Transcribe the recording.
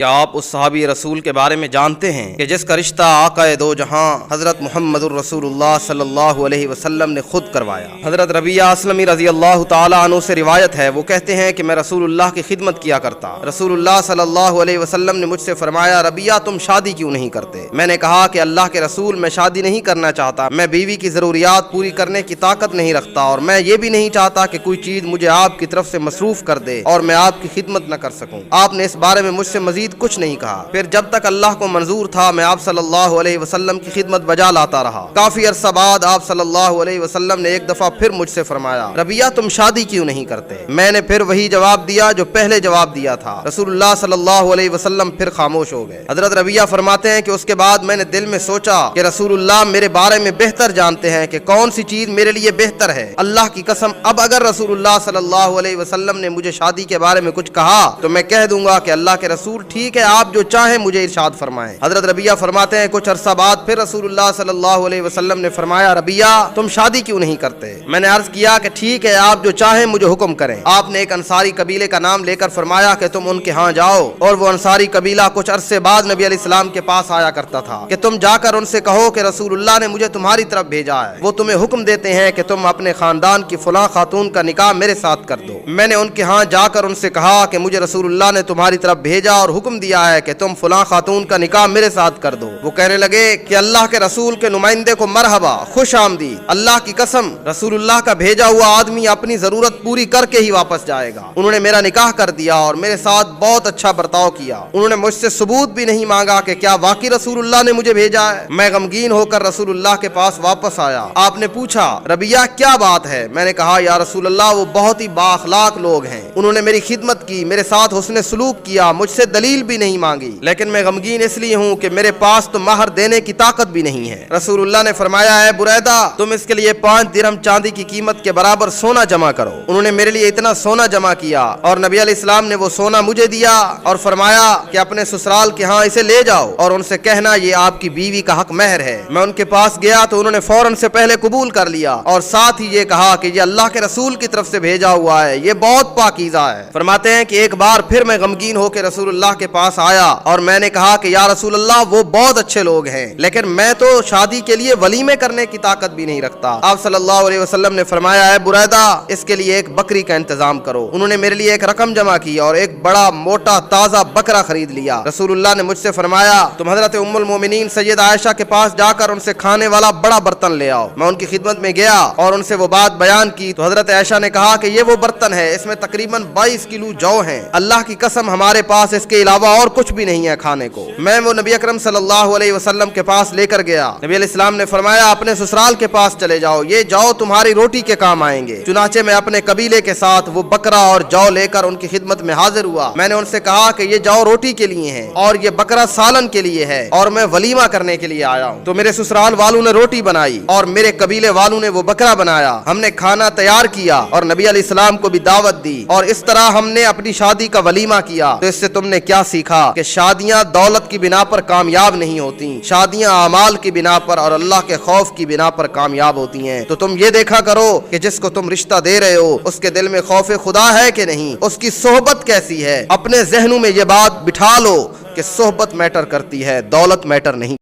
کیا آپ اس صحابی رسول کے بارے میں جانتے ہیں کہ جس کا رشتہ آقائے دو جہاں حضرت محمد الرسول اللہ صلی اللہ علیہ وسلم نے خود کروایا؟ حضرت ربیعہ اسلمی رضی اللہ تعالی عنہ سے روایت ہے، وہ کہتے ہیں کہ میں رسول اللہ کی خدمت کیا کرتا۔ رسول اللہ صلی اللہ علیہ وسلم نے مجھ سے فرمایا، ربیعہ تم شادی کیوں نہیں کرتے؟ میں نے کہا کہ اللہ کے رسول میں شادی نہیں کرنا چاہتا، میں بیوی کی ضروریات پوری کرنے کی طاقت نہیں رکھتا، اور میں یہ بھی نہیں چاہتا کہ کوئی چیز مجھے آپ کی طرف سے مصروف کر دے اور میں آپ کی خدمت نہ کر سکوں۔ آپ نے اس بارے میں مجھ سے مزید کچھ نہیں کہا۔ پھر جب تک اللہ کو منظور تھا میں آپ صلی اللہ علیہ وسلم کی خدمت بجا لاتا رہا۔ کافی عرصہ بعد آپ صلی اللہ علیہ وسلم نے ایک دفعہ پھر مجھ سے فرمایا، ربیعہ تم شادی کیوں نہیں کرتے؟ میں نے پھر وہی جواب دیا جو پہلے جواب دیا تھا۔ رسول اللہ صلی اللہ علیہ وسلم پھر خاموش ہو گئے۔ حضرت ربیعہ فرماتے ہیں کہ اس کے بعد میں نے دل میں سوچا کہ رسول اللہ میرے بارے میں بہتر جانتے ہیں کہ کون سی چیز میرے لیے بہتر ہے۔ اللہ کی قسم اب اگر رسول اللہ صلی اللہ علیہ وسلم نے مجھے شادی کے بارے میں کچھ کہا تو میں کہہ دوں گا کہ اللہ کے رسول ٹھیک ہے، آپ جو چاہیں مجھے ارشاد فرمائیں۔ حضرت ربیعہ فرماتے ہیں کچھ عرصہ بعد پھر رسول اللہ صلی اللہ علیہ وسلم نے فرمایا، ربیعہ تم شادی کیوں نہیں کرتے؟ میں نے عرض کیا کہ ٹھیک ہے، آپ جو چاہیں مجھے حکم کریں۔ آپ نے ایک انصاری قبیلے کا نام لے کر فرمایا کہ تم ان کے ہاں جاؤ، اور وہ انصاری قبیلہ کچھ عرصے بعد نبی علیہ السلام کے پاس آیا کرتا تھا کہ تم جا کر ان سے کہو کہ رسول اللہ نے مجھے تمہاری طرف بھیجا ہے، وہ تمہیں حکم دیتے ہیں کہ تم اپنے خاندان کی فلاں خاتون کا نکاح میرے ساتھ کر دو۔ میں نے ان کے ہاں جا کر ان سے کہا کہ مجھے رسول اللہ نے تمہاری طرف بھیجا اور حکم دیا ہے کہ تم فلاں خاتون کا نکاح میرے ساتھ کر دو۔ وہ کہنے لگے کہ اللہ کے رسول کے نمائندے کو مرحبا، خوش آمدید، اللہ کی قسم رسول اللہ کا بھیجا ہوا آدمی اپنی ضرورت پوری کر کے ہی واپس جائے گا۔ انہوں نے میرا نکاح کر دیا اور میرے ساتھ بہت اچھا برتاؤ کیا۔ انہوں نے مجھ سے ثبوت بھی نہیں مانگا کہ کیا واقعی رسول اللہ نے مجھے بھیجا ہے۔ میں غمگین ہو کر رسول اللہ کے پاس واپس آیا۔ آپ نے پوچھا، ربیعہ کیا بات ہے؟ میں نے کہا، یا رسول اللہ وہ بہت ہی بااخلاق لوگ ہیں، انہوں نے میری خدمت کی، میرے ساتھ حسن سلوک کیا، مجھ سے دلیل بھی نہیں مانگی، لیکن میں غمگین اس لیے ہوں کہ میرے پاس تو مہر دینے کی طاقت بھی نہیں ہے۔ رسول اللہ نے فرمایا، اے بریدہ تم اس کے لیے 5 درہم چاندی کی قیمت کے برابر سونا جمع کرو۔ انہوں نے میرے لیے اتنا سونا جمع کیا اور نبی علیہ السلام نے وہ سونا مجھے دیا اور فرمایا کہ اپنے سسرال کے ہاں اسے لے جاؤ اور ان سے کہنا یہ آپ کی بیوی کا حق مہر ہے۔ میں ان کے پاس گیا تو انہوں نے فوراً سے پہلے قبول کر لیا اور ساتھ ہی یہ کہا کہ یہ اللہ کے رسول کی طرف سے بھیجا ہوا ہے، یہ بہت پاکیزہ ہے۔ فرماتے ہیں کہ ایک بار پھر میں غمگین ہو کے رسول اللہ کے پاس آیا اور میں نے کہا کہ یا رسول اللہ وہ بہت اچھے لوگ ہیں، لیکن میں تو شادی کے لیے ولیمے کرنے کی طاقت بھی نہیں رکھتا۔ آپ صلی اللہ علیہ وسلم نے فرمایا، اے بریدہ اس کے لیے ایک بکری کا انتظام کرو۔ انہوں نے میرے لیے ایک رقم جمع کی اور ایک بڑا موٹا تازہ بکرا خرید لیا۔ رسول اللہ نے مجھ سے فرمایا، تم حضرت ام المومنین سید عائشہ کے پاس جا کر ان سے کھانے والا بڑا برتن لے آؤ۔ میں ان کی خدمت میں گیا اور ان سے وہ بات بیان کی تو حضرت عائشہ نے کہا کہ یہ وہ برتن ہے، اس میں تقریباً 22 کلو جو ہیں، اللہ کی قسم ہمارے پاس اس کے علاوہ اور کچھ بھی نہیں ہے کھانے کو۔ میں وہ نبی اکرم صلی اللہ علیہ وسلم کے پاس لے کر گیا۔ نبی علیہ السلام نے فرمایا، اپنے سسرال کے پاس چلے جاؤ، یہ جو تمہاری روٹی کے کام آئیں گے۔ چنانچہ میں اپنے قبیلے کے ساتھ وہ بکرا اور جو لے کر ان کی خدمت میں حاضر ہوا۔ میں نے ان سے کہا کہ یہ جو روٹی کے لیے ہے اور یہ بکرا سالن کے لیے ہے اور میں ولیمہ کرنے کے لیے آیا ہوں۔ تو میرے سسرال والوں نے روٹی بنائی اور میرے قبیلے والوں نے وہ بکرا بنایا۔ ہم نے کھانا تیار کیا اور نبی علیہ السلام کو بھی دعوت دی اور اس طرح ہم نے اپنی شادی کا ولیمہ کیا۔ تو اس سے تم نے کیا سیکھا کہ شادیاں دولت کی بنا پر کامیاب نہیں ہوتی، شادیاں اعمال کی بنا پر اور اللہ کے خوف کی بنا پر کامیاب ہوتی ہیں۔ تو تم یہ دیکھا کرو کہ جس کو تم رشتہ دے رہے ہو اس کے دل میں خوف خدا ہے کہ نہیں، اس کی صحبت کیسی ہے۔ اپنے ذہنوں میں یہ بات بٹھا لو کہ صحبت میٹر کرتی ہے، دولت میٹر نہیں۔